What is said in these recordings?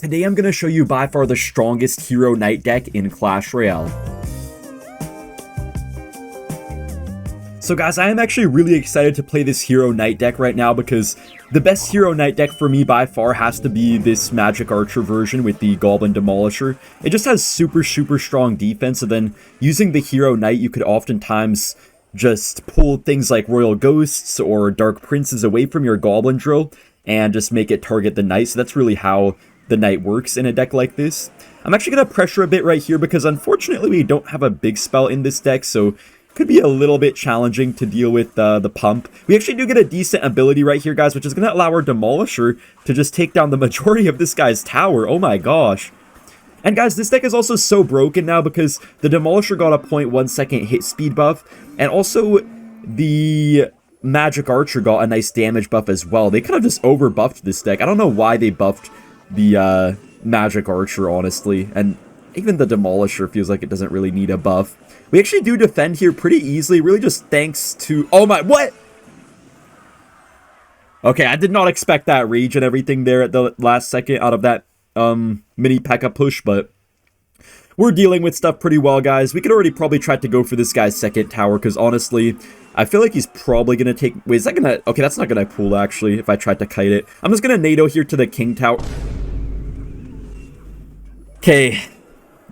Today I'm going to show you by far the strongest hero knight deck in Clash Royale. So guys, I am actually really excited to play this hero knight deck right now because the best hero knight deck for me by far has to be this magic archer version with the goblin demolisher. It just has super strong defense, and then using the hero knight you could oftentimes just pull things like royal ghosts or dark princes away from your goblin drill and just make it target the knight. So that's really how the knight works in a deck like this. I'm actually going to pressure a bit right here because unfortunately we don't have a big spell in this deck, so could be a little bit challenging to deal with the pump. We actually do get a decent ability right here, guys, which is going to allow our demolisher to just take down the majority of this guy's tower. Oh my gosh. And guys, this deck is also so broken now because the demolisher got a 0.1 second hit speed buff, and also the magic archer got a nice damage buff as well. They kind of just over buffed this deck. I don't know why they buffed the magic archer, honestly, and even the demolisher feels like it doesn't really need a buff. We actually do defend here pretty easily, really just thanks to... Oh my... What? Okay, I did not expect that rage and everything there at the last second out of that mini Pekka push, but we're dealing with stuff pretty well, guys. We could already probably try to go for this guy's second tower, because honestly, I feel like he's probably going to take... Wait, is that going to... Okay, that's not going to pull, actually, if I tried to kite it. I'm just going to NATO here to the king tower. Okay.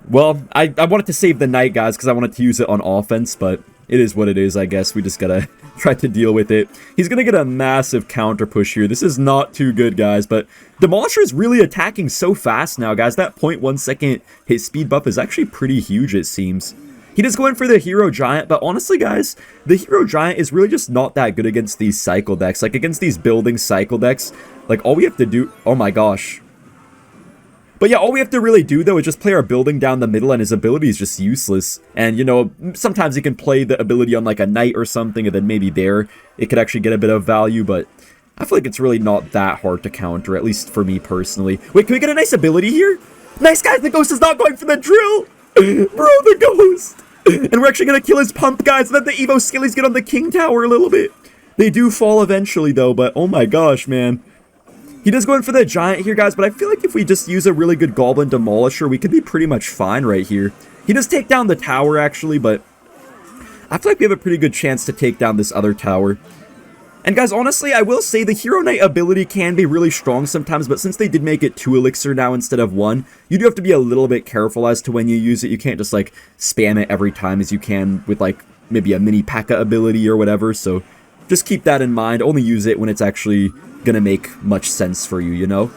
Well, I wanted to save the knight, guys, because I wanted to use it on offense, but it is what it is, I guess. We just gotta try to deal with it. He's gonna get a massive counter push here. This is not too good, guys, but Demolisher is really attacking so fast now, guys. That 0.1 second hit speed buff is actually pretty huge, it seems. He does go in for the Hero Giant, but honestly, guys, the Hero Giant is really just not that good against these cycle decks. Like, against these building cycle decks, like, all we have to do... Oh my gosh. But yeah, all we have to really do, though, is just play our building down the middle, and his ability is just useless. And, you know, sometimes he can play the ability on, like, a knight or something, and then maybe there it could actually get a bit of value, but I feel like it's really not that hard to counter, at least for me personally. Wait, can we get a nice ability here? Nice, guys! The ghost is not going for the drill! Bro, the ghost! And we're actually gonna kill his pump, guys, and let the Evo Skillies get on the king tower a little bit. They do fall eventually, though, but oh my gosh, man. He does go in for the giant here, guys, but I feel like if we just use a really good goblin demolisher, we could be pretty much fine right here. He does take down the tower, actually, but I feel like we have a pretty good chance to take down this other tower. And guys, honestly, I will say the Hero Knight ability can be really strong sometimes, but since they did make it 2 elixir now instead of 1, you do have to be a little bit careful as to when you use it. You can't just, like, spam it every time as you can with, like, maybe a mini Pekka ability or whatever, so just keep that in mind. Only use it when it's actually gonna make much sense for you, you know?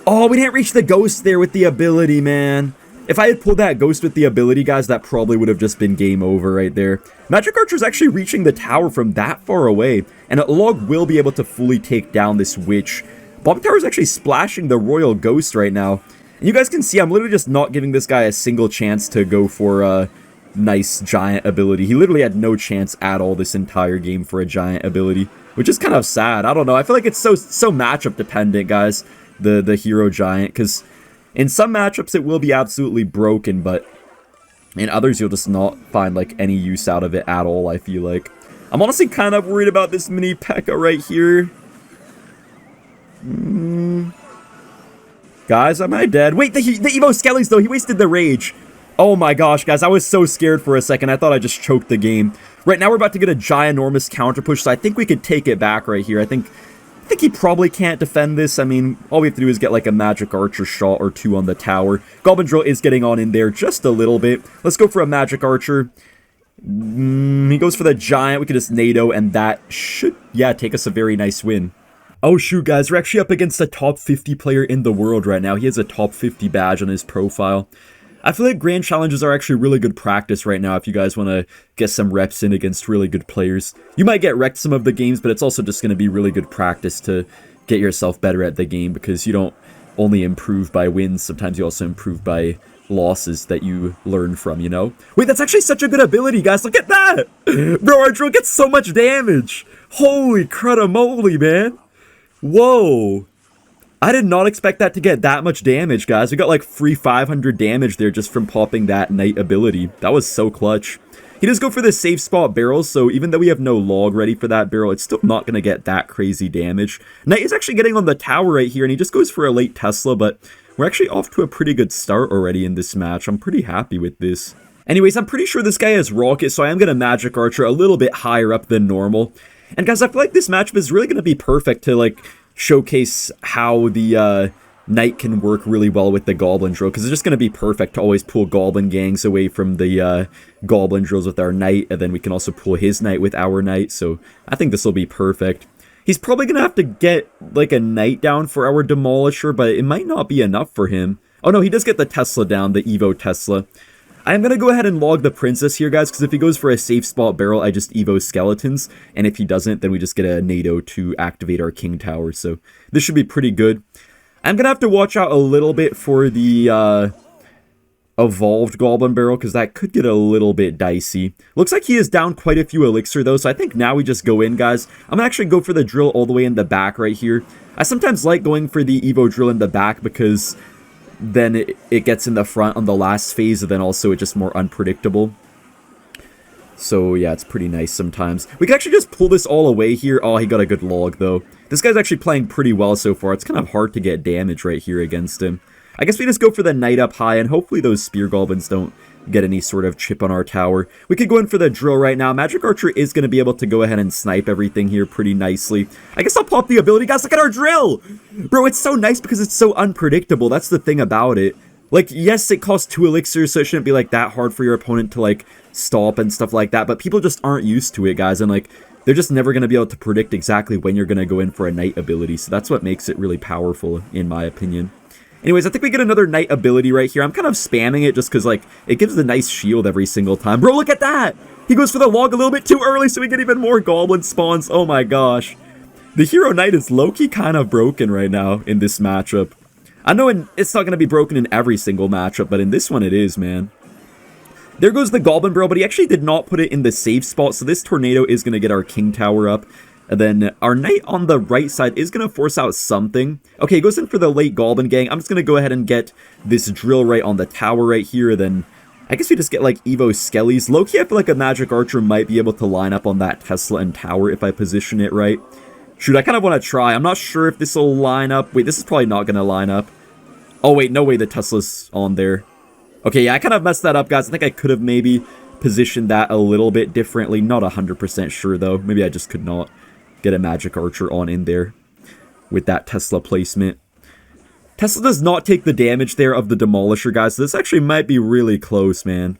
Oh, we didn't reach the ghost there with the ability, man. If I had pulled that ghost with the ability, guys, that probably would have just been game over right there. Magic Archer's actually reaching the tower from that far away, and Log will be able to fully take down this witch. Bomb Tower's actually splashing the Royal Ghost right now. And you guys can see I'm literally just not giving this guy a single chance to go for a nice giant ability. He literally had no chance at all this entire game for a giant ability, which is kind of sad. I don't know. I feel like it's so matchup dependent, guys, the Hero Giant, because in some matchups it will be absolutely broken, but in others you'll just not find like any use out of it at all, I feel like. I'm honestly kind of worried about this mini Pekka right here. Guys, am I dead? Wait, the Evo Skellies though, he wasted the rage. Oh my gosh, guys, I was so scared for a second. I thought I just choked the game. Right now we're about to get a ginormous counter push, so I think we could take it back right here. I think he probably can't defend this. I mean, all we have to do is get like a magic archer shot or 2 on the tower. Goblin Drill is getting on in there just a little bit. Let's go for a magic archer. He goes for the giant. We could just NATO, and that should, yeah, take us a very nice win. Oh shoot, guys, we're actually up against a top 50 player in the world right now. He has a top 50 badge on his profile. I feel like grand challenges are actually really good practice right now if you guys want to get some reps in against really good players. You might get wrecked some of the games, but it's also just going to be really good practice to get yourself better at the game, because you don't only improve by wins, sometimes you also improve by losses that you learn from, you know? Wait, that's actually such a good ability, guys. Look at that! Bro, our drill gets so much damage! Holy crud-a-moly, man! Whoa! I did not expect that to get that much damage, guys. We got like free 500 damage there just from popping that knight ability. That was so clutch. He does go for the safe spot barrels, so even though we have no log ready for that barrel, it's still not going to get that crazy damage. Knight is actually getting on the tower right here, and he just goes for a late Tesla, but we're actually off to a pretty good start already in this match. I'm pretty happy with this. Anyways, I'm pretty sure this guy has Rocket, so I am going to Magic Archer a little bit higher up than normal. And guys, I feel like this matchup is really going to be perfect to, like, showcase how the Knight can work really well with the Goblin Drill, because it's just going to be perfect to always pull Goblin gangs away from the Goblin Drills with our Knight, and then we can also pull his Knight with our Knight, so I think this will be perfect. He's probably going to have to get, like, a Knight down for our Demolisher, but it might not be enough for him. Oh no, he does get the Tesla down, the Evo Tesla. I'm going to go ahead and log the Princess here, guys, because if he goes for a safe spot barrel, I just Evo Skeletons, and if he doesn't, then we just get a NATO to activate our King Tower, so this should be pretty good. I'm going to have to watch out a little bit for the Evolved Goblin Barrel, because that could get a little bit dicey. Looks like he is down quite a few Elixir, though, so I think now we just go in, guys. I'm going to actually go for the drill all the way in the back right here. I sometimes like going for the Evo drill in the back, because then it gets in the front on the last phase, and then also it's just more unpredictable. So yeah, it's pretty nice sometimes. We can actually just pull this all away here. Oh, he got a good log, though. This guy's actually playing pretty well so far. It's kind of hard to get damage right here against him. I guess we just go for the Knight up high, and hopefully those Spear Goblins don't get any sort of chip on our tower. We could go in for the drill right now. Magic Archer is going to be able to go ahead and snipe everything here pretty nicely. I guess I'll pop the ability. Guys, look at our drill! Bro, it's so nice because it's so unpredictable. That's the thing about it. Like, yes, it costs 2 elixirs, so it shouldn't be, like, that hard for your opponent to, like, stop and stuff like that, but people just aren't used to it, guys, and, like, they're just never going to be able to predict exactly when you're going to go in for a Knight ability, so that's what makes it really powerful, in my opinion. Anyways, I think we get another Knight ability right here. I'm kind of spamming it just because, like, it gives a nice shield every single time. Bro, look at that! He goes for the log a little bit too early, so we get even more Goblin spawns. Oh my gosh. The Hero Knight is low-key kind of broken right now in this matchup. I know it's not going to be broken in every single matchup, but in this one it is, man. There goes the Goblin Barrel, but he actually did not put it in the safe spot, so this Tornado is going to get our King Tower up. And then our Knight on the right side is going to force out something. Okay, he goes in for the late Goblin Gang. I'm just going to go ahead and get this drill right on the tower right here. Then I guess we just get like Evo Skellies. Low-key, I feel like a Magic Archer might be able to line up on that Tesla and tower if I position it right. Shoot, I kind of want to try. I'm not sure if this will line up. Wait, this is probably not going to line up. Oh, wait, no way the Tesla's on there. Okay, yeah, I kind of messed that up, guys. I think I could have maybe positioned that a little bit differently. Not 100% sure, though. Maybe I just could not get a Magic Archer on in there with that Tesla placement. Tesla does not take the damage there of the Demolisher, guys. So this actually might be really close, man.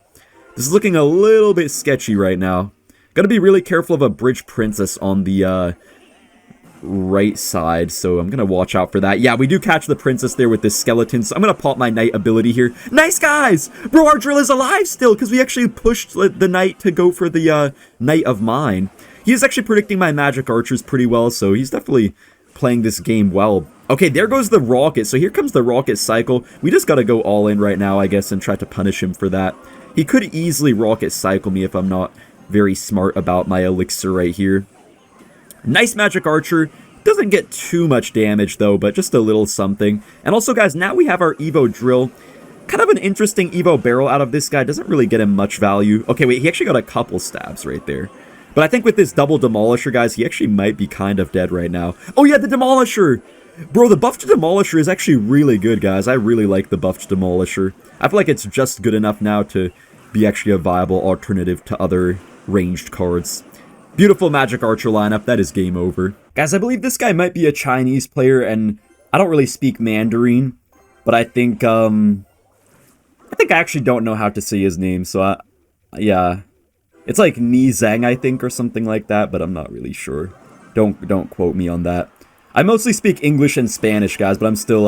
This is looking a little bit sketchy right now. Gotta be really careful of a Bridge Princess on the right side, so I'm gonna watch out for that. Yeah, we do catch the Princess there with this skeleton, so I'm gonna pop my Knight ability here. Nice, guys! Bro, our drill is alive still, because we actually pushed the Knight to go for the Knight of Mine. He is actually predicting my Magic Archers pretty well, so he's definitely playing this game well. Okay, there goes the Rocket, so here comes the Rocket Cycle. We just gotta go all in right now, I guess, and try to punish him for that. He could easily Rocket Cycle me if I'm not very smart about my Elixir right here. Nice Magic Archer. Doesn't get too much damage, though, but just a little something. And also, guys, now we have our Evo Drill. Kind of an interesting Evo Barrel out of this guy. Doesn't really get him much value. Okay, wait, he actually got a couple stabs right there. But I think with this double Demolisher, guys, he actually might be kind of dead right now. Oh, yeah, the Demolisher! Bro, the buffed Demolisher is actually really good, guys. I really like the buffed Demolisher. I feel like it's just good enough now to be actually a viable alternative to other ranged cards. Beautiful Magic Archer lineup. That is game over. Guys, I believe this guy might be a Chinese player, and I don't really speak Mandarin, but I think I actually don't know how to say his name, so yeah. It's like Ni Zhang, I think, or something like that, but I'm not really sure. Don't quote me on that. I mostly speak English and Spanish, guys, but I'm still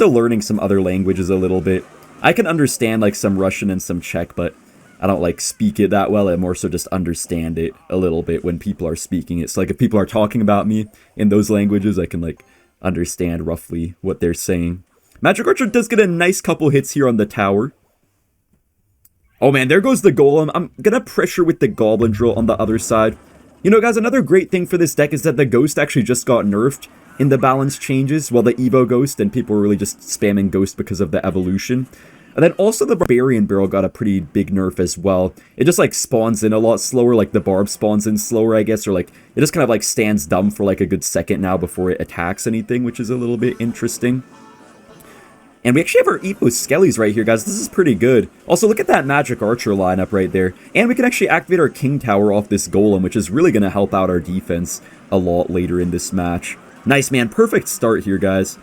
learning some other languages a little bit. I can understand, like, some Russian and some Czech, but I don't, like, speak it that well. I more so just understand it a little bit when people are speaking it. So, like, if people are talking about me in those languages, I can, like, understand roughly what they're saying. Magic Archer does get a nice couple hits here on the tower. Oh, man, there goes the Golem. I'm gonna pressure with the Goblin Drill on the other side. You know, guys, another great thing for this deck is that the Ghost actually just got nerfed in the balance changes. Well, the Evo Ghost, and people were really just spamming Ghost because of the evolution. And then also the Barbarian Barrel got a pretty big nerf as well. It just, like, spawns in a lot slower, like the Barb spawns in slower, I guess, or, like, it just kind of, like, stands dumb for, like, a good second now before it attacks anything, which is a little bit interesting. And we actually have our Evo Skellies right here, guys. This is pretty good. Also, look at that Magic Archer lineup right there. And we can actually activate our King Tower off this Golem, which is really going to help out our defense a lot later in this match. Nice, man. Perfect start here, guys.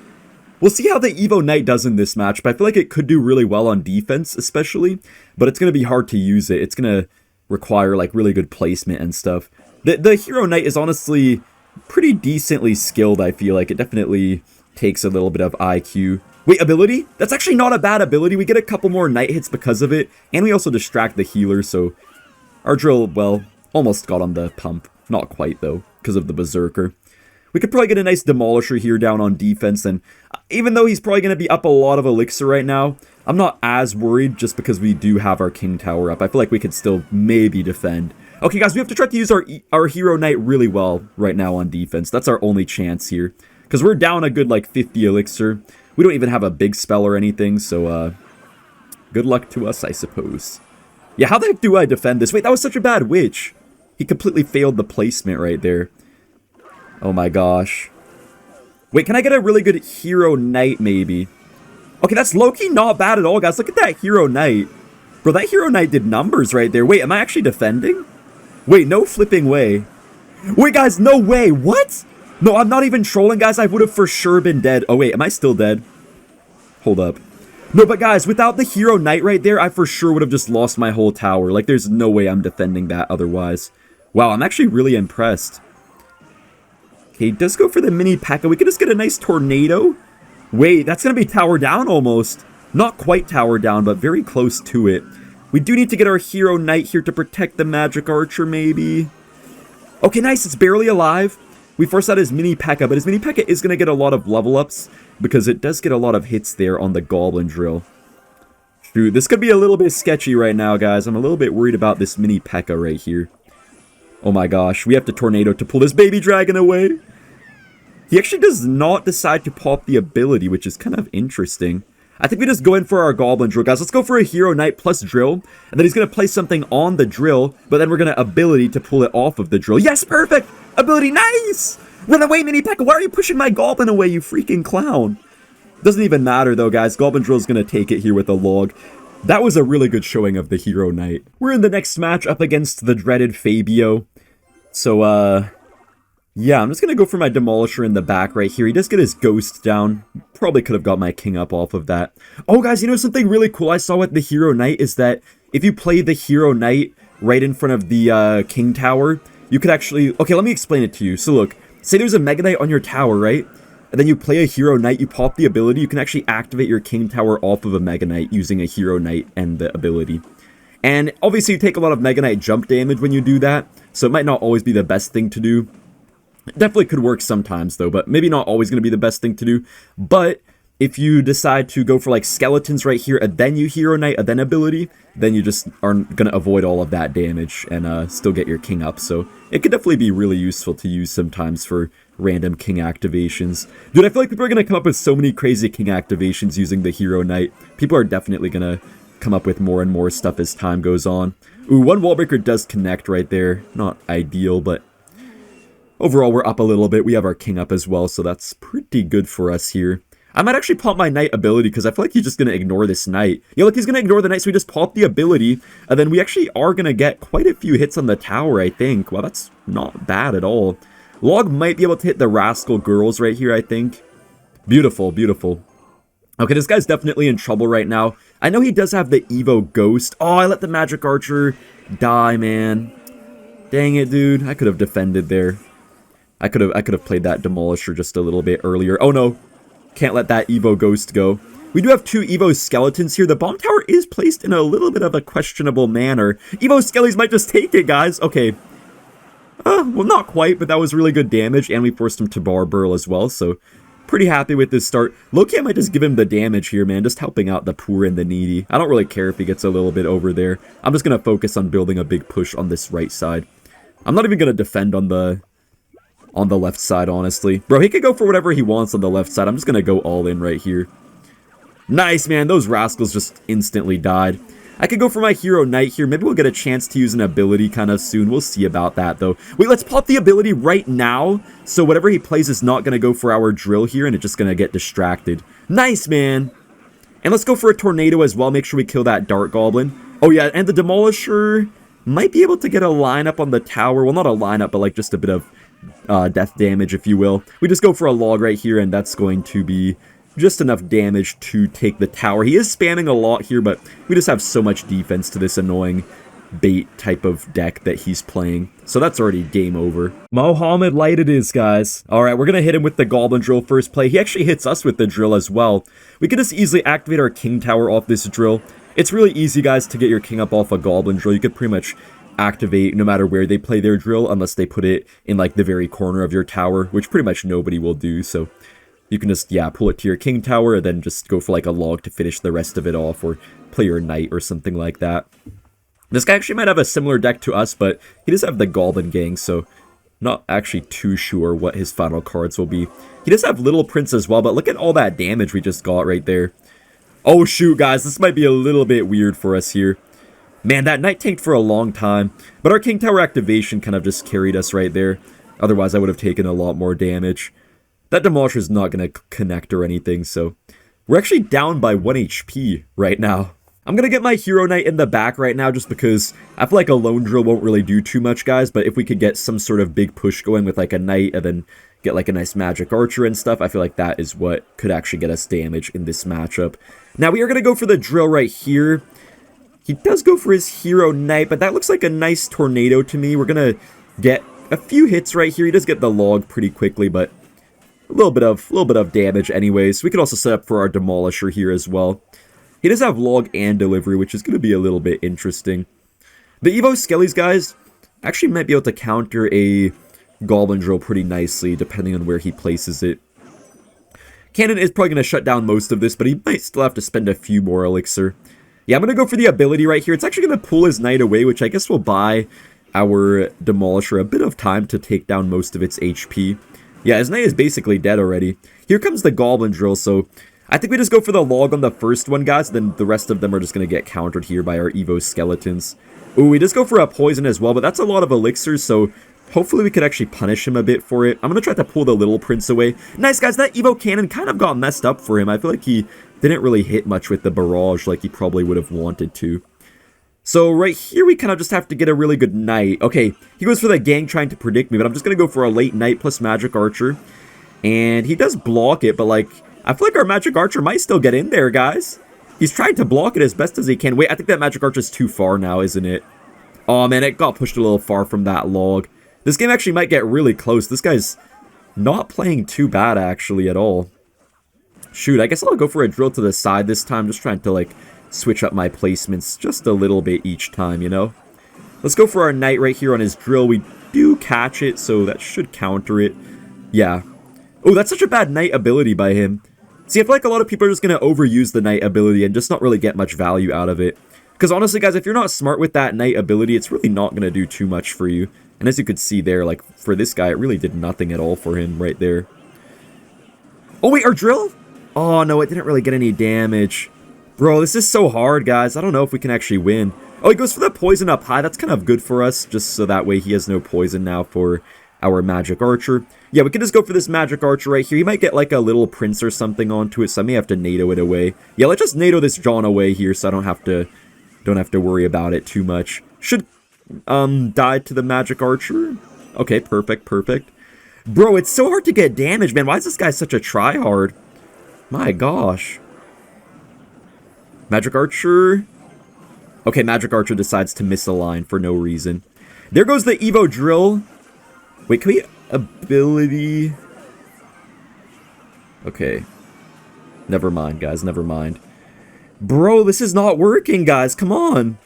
We'll see how the Evo Knight does in this match, but I feel like it could do really well on defense, especially. But it's going to be hard to use it. It's going to require, like, really good placement and stuff. The Hero Knight is honestly pretty decently skilled, I feel like. It definitely takes a little bit of IQ. Wait, ability? That's actually not a bad ability. We get a couple more Knight hits because of it, and we also distract the healer, so our drill, well, almost got on the pump. Not quite, though, because of the Berserker. We could probably get a nice Demolisher here down on defense, and even though he's probably going to be up a lot of Elixir right now, I'm not as worried just because we do have our King Tower up. I feel like we could still maybe defend. Okay, guys, we have to try to use our Hero Knight really well right now on defense. That's our only chance here, because we're down a good, like, 50 Elixir. We don't even have a big spell or anything, so, good luck to us, I suppose. Yeah, how the heck do I defend this? Wait, that was such a bad witch. He completely failed the placement right there. Oh my gosh. Wait, can I get a really good Hero Knight, maybe? Okay, that's low-key not bad at all, guys. Look at that Hero Knight. Bro, that Hero Knight did numbers right there. Wait, am I actually defending? Wait, no flipping way. Wait, guys, no way. What? No, I'm not even trolling, guys. I would have for sure been dead. Oh, wait, am I still dead? Hold up. No, but guys, without the Hero Knight right there, I for sure would have just lost my whole tower. Like, there's no way I'm defending that otherwise. Wow, I'm actually really impressed. Okay, he does go for the mini Pekka. We could just get a nice tornado. Wait, that's going to be tower down almost. Not quite tower down, but very close to it. We do need to get our Hero Knight here to protect the Magic Archer, maybe. Okay, nice. It's barely alive. We forced out his mini Pekka, but his mini Pekka is going to get a lot of level ups because it does get a lot of hits there on the Goblin Drill. Shoot, this could be a little bit sketchy right now, guys. I'm a little bit worried about this mini Pekka right here. Oh my gosh, we have to Tornado to pull this baby dragon away. He actually does not decide to pop the ability, which is kind of interesting. I think we just go in for our Goblin Drill, guys. Let's go for a Hero Knight plus Drill, and then he's going to place something on the Drill, but then we're going to ability to pull it off of the Drill. Yes, perfect! Ability, nice! Run away, mini Pekka! Why are you pushing my Goblin away, you freaking clown? Doesn't even matter, though, guys. Goblin Drill is going to take it here with a log. That was a really good showing of the Hero Knight. We're in the next match up against the dreaded Fabio. So, yeah, I'm just going to go for my Demolisher in the back right here. He does get his Ghost down. Probably could have got my King up off of that. Oh, guys, you know something really cool I saw with the Hero Knight is that if you play the Hero Knight right in front of the King Tower, you could actually... Okay, let me explain it to you. So, look, say there's a Mega Knight on your tower, right? And then you play a Hero Knight, you pop the ability, you can actually activate your King Tower off of a Mega Knight using a Hero Knight and the ability. And obviously you take a lot of Mega Knight jump damage when you do that, so it might not always be the best thing to do. It definitely could work sometimes though, but maybe not always going to be the best thing to do. But if you decide to go for like skeletons right here, and then you Hero Knight, and then ability, then you just are going to avoid all of that damage and still get your King up. So it could definitely be really useful to use sometimes for random King activations. Dude, I feel like people are going to come up with so many crazy King activations using the Hero Knight. People are definitely going to come up with more and more stuff as time goes on. Ooh, one wall breaker does connect right there. Not ideal, but overall we're up a little bit. We have our King up as well, so that's pretty good for us here. I might actually pop my Knight ability because I feel like he's just going to ignore this Knight. Yeah, look, he's going to ignore the Knight, so we just pop the ability, and then we actually are going to get quite a few hits on the tower, I think. Wow, that's not bad at all. Log might be able to hit the Rascal Girls right here, I think. Beautiful, beautiful. Okay, this guy's definitely in trouble right now. I know he does have the Evo Ghost. Oh, I let the Magic Archer die, man. Dang it, dude. I could have defended there. I could have played that Demolisher just a little bit earlier. Oh, no. Can't let that Evo Ghost go. We do have two Evo Skeletons here. The Bomb Tower is placed in a little bit of a questionable manner. Evo Skellies might just take it, guys. Okay. Well, not quite, but that was really good damage, and we forced him to Bar Burl as well, so pretty happy with this start. Loki, I might just give him the damage here, man, just helping out the poor and the needy. I don't really care if he gets a little bit over there. I'm just going to focus on building a big push on this right side. I'm not even going to defend on the left side, honestly. Bro, he could go for whatever he wants on the left side. I'm just going to go all in right here. Nice, man. Those rascals just instantly died. I could go for my Hero Knight here. Maybe we'll get a chance to use an ability kind of soon. We'll see about that, though. Wait, let's pop the ability right now. So whatever he plays is not going to go for our drill here, and it's just going to get distracted. Nice, man. And let's go for a tornado as well. Make sure we kill that dart goblin. Oh yeah, and the demolisher might be able to get a lineup on the tower. Well, not a lineup, but like just a bit of death damage, if you will. We just go for a log right here, and that's going to be just enough damage to take the tower. He is spamming a lot here, but we just have so much defense to this annoying bait type of deck that he's playing. So that's already game over. Mohammed Light it is, guys. Alright, we're gonna hit him with the Goblin Drill first play. He actually hits us with the drill as well. We can just easily activate our King Tower off this drill. It's really easy, guys, to get your King up off a Goblin Drill. You could pretty much activate no matter where they play their drill, unless they put it in like the very corner of your tower, which pretty much nobody will do. So you can just, yeah, pull it to your King Tower and then just go for like a log to finish the rest of it off, or play your Knight or something like that. This guy actually might have a similar deck to us, but he does have the Goblin Gang, so not actually too sure what his final cards will be. He does have Little Prince as well, but look at all that damage we just got right there. Oh shoot, guys, this might be a little bit weird for us here. Man, that Knight tanked for a long time, but our King Tower activation kind of just carried us right there. Otherwise, I would have taken a lot more damage. That Demolisher is not going to connect or anything, so we're actually down by 1 HP right now. I'm going to get my Hero Knight in the back right now just because I feel like a lone drill won't really do too much, guys, but if we could get some sort of big push going with like a Knight and then get like a nice Magic Archer and stuff, I feel like that is what could actually get us damage in this matchup. Now we are going to go for the drill right here. He does go for his Hero Knight, but that looks like a nice tornado to me. We're going to get a few hits right here. He does get the log pretty quickly, but a little bit of damage anyways. We could also set up for our Demolisher here as well. He does have log and delivery, which is going to be a little bit interesting. The Evo Skellies, guys, actually might be able to counter a Goblin Drill pretty nicely, depending on where he places it. Cannon is probably going to shut down most of this, but he might still have to spend a few more elixir. Yeah, I'm going to go for the ability right here. It's actually going to pull his Knight away, which I guess will buy our Demolisher a bit of time to take down most of its HP. Yeah, his Knight is basically dead already. Here comes the Goblin Drill, so I think we just go for the log on the first one, guys, then the rest of them are just going to get countered here by our Evo Skeletons. Ooh, we just go for a poison as well, but that's a lot of elixirs, so hopefully we could actually punish him a bit for it. I'm going to try to pull the Little Prince away. Nice, guys, that Evo Cannon kind of got messed up for him. I feel like he didn't really hit much with the barrage like he probably would have wanted to. So right here, we kind of just have to get a really good Knight. Okay, he goes for the Gang trying to predict me, but I'm just going to go for a late Knight plus Magic Archer. And he does block it, but like, I feel like our Magic Archer might still get in there, guys. He's trying to block it as best as he can. Wait, I think that Magic Archer's too far now, isn't it? Oh, man, it got pushed a little far from that log. This game actually might get really close. This guy's not playing too bad, actually, at all. Shoot, I guess I'll go for a drill to the side this time. Just trying to, like, switch up my placements just a little bit each time, you know? Let's go for our Knight right here on his drill. We do catch it, so that should counter it. Yeah. Oh, that's such a bad Knight ability by him. See, I feel like a lot of people are just going to overuse the Knight ability and just not really get much value out of it. Because honestly, guys, if you're not smart with that Knight ability, it's really not going to do too much for you. And as you could see there, like, for this guy, it really did nothing at all for him right there. Oh, wait, our drill? Oh, no, it didn't really get any damage. Bro, this is so hard, guys. I don't know if we can actually win. Oh, he goes for the poison up high. That's kind of good for us, just so that way he has no poison now for our Magic Archer. Yeah, we can just go for this Magic Archer right here. He might get like a Little Prince or something onto it, so I may have to NATO it away. Yeah, let's just NATO this John away here, so I don't have to worry about it too much. Should die to the Magic Archer. Okay, perfect. Bro, it's so hard to get damage, man. Why is this guy such a tryhard? My gosh. Magic Archer. Okay, Magic Archer decides to misalign for no reason. There goes the Evo Drill. Wait, can we ability? Okay. Never mind, guys. Never mind. Bro, this is not working, guys. Come on.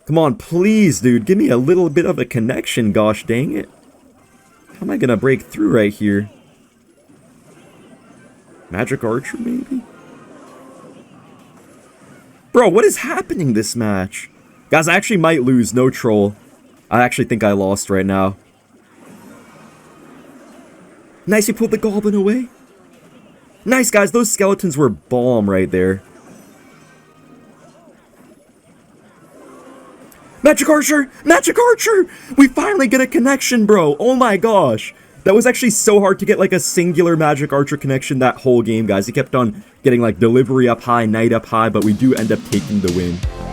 Come on, please, dude. Give me a little bit of a connection. Gosh dang it. How am I going to break through right here? Magic Archer, maybe? Bro, what is happening this match? Guys, I actually might lose. No troll. I actually think I lost right now. Nice, he pulled the Goblin away. Nice, guys. Those skeletons were bomb right there. Magic Archer! Magic Archer! We finally get a connection, bro. Oh my gosh. That was actually so hard to get like a singular Magic Archer connection that whole game, guys. He kept on getting like delivery up high, knight up high, but we do end up taking the win.